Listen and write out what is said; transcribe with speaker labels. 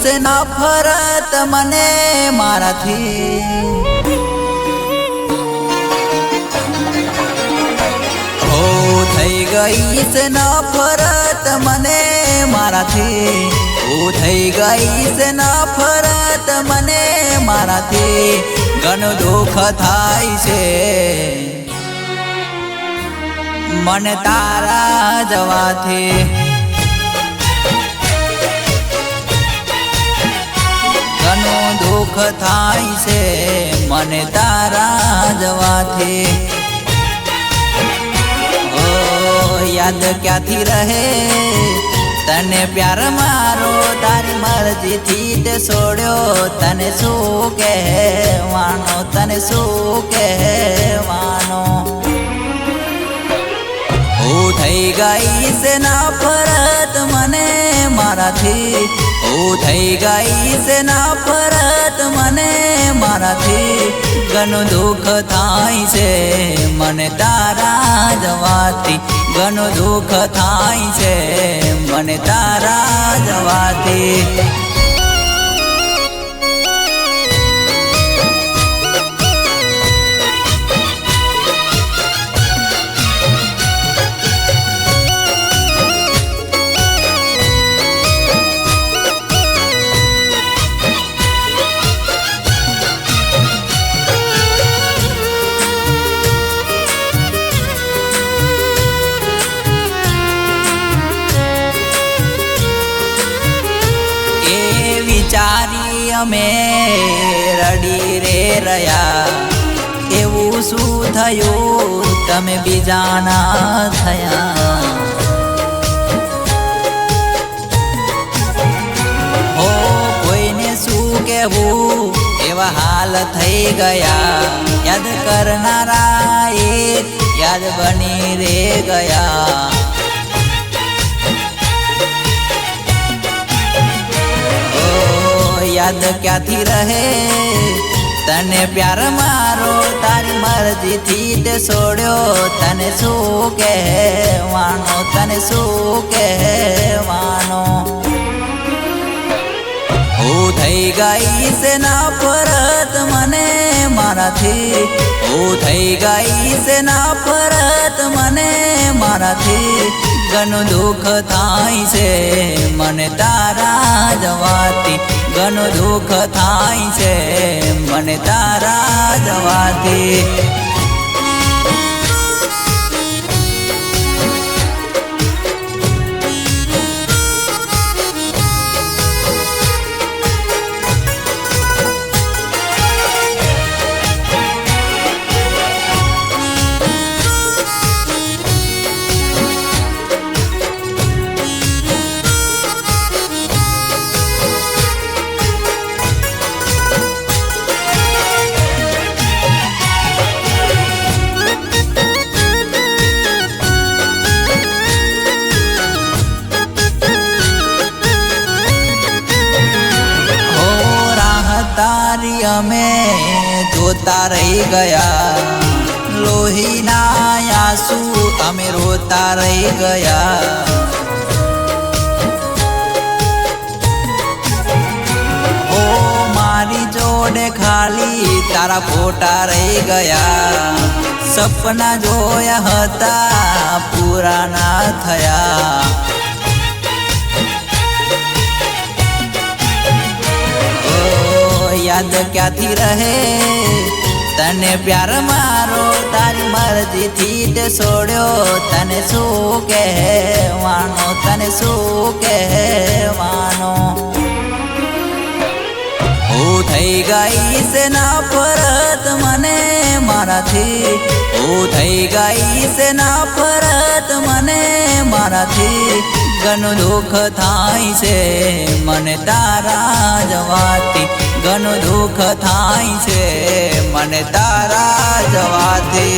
Speaker 1: છે નફરત મને મારાથી હો થઈ ગઈ છે નફરત મને મારાથી હો થઈ ગઈ છે નફરત મને મારાથી ઘણું દુઃખ થાય છે મને તારા જવાથી ઘણું દુઃખ થાય છે મને તારા જવાથી ઓ યાદ ક્યાંથી રહે તને પ્યાર મારો તારી મરજીથી તે છોડ્યો તને શું કહેવાનો તને શું કહેવાનો થઈ ગઈ છે નફરત મને મારાથી થઈ ગઈ છે નફરત મને મારાથી ઘણું દુઃખ થાય છે મને તારા જવાથી ઘણું દુઃખ થાય છે મને તારા જવાથી વિચારી અમે રડી રે રહ્યા એવું શું થયું તમે બીજાના થયા હો કોઈને શું કહેવું એવા હાલ થઈ ગયા યાદ કરનારા એક યાદ બની રે ગયા યાદ ક્યાંથી રહે તને પ્યાર મારો તારી મરજીથી તે છોડ્યો તને શું કહેવાનો તને શું કહેવાનો થઈ ગઈ છે નફરત મને મારાથી થઈ ગઈ છે નફરત મને મારાથી ઘણું દુઃખ થાય છે મને તારા જવાથી ઘણું દુઃખ થાય છે મને તારા જવાથી તારી અમે જોતા રહી ગયા લોહીના આંસુ અમે રોતા રહી ગયા ઓ મારી જોડે ખાલી તારા ફોટા રહી ગયા સપના જોયા હતા પૂરા ના થયા યાદ ક્યાંથી રહે તને પ્યાર મારો તારી મરજીથી તે છોડ્યો તને શું કહેવાનો તને શું કહેવાનો થઈ ગઈ છે નફરત મને મારાથી થઈ ગઈ છે નફરત મને મારાથી ઘણું દુઃખ થાય છે મને તારા જવાથી ઘણું દુઃખ થાય છે મને તારા જવાથી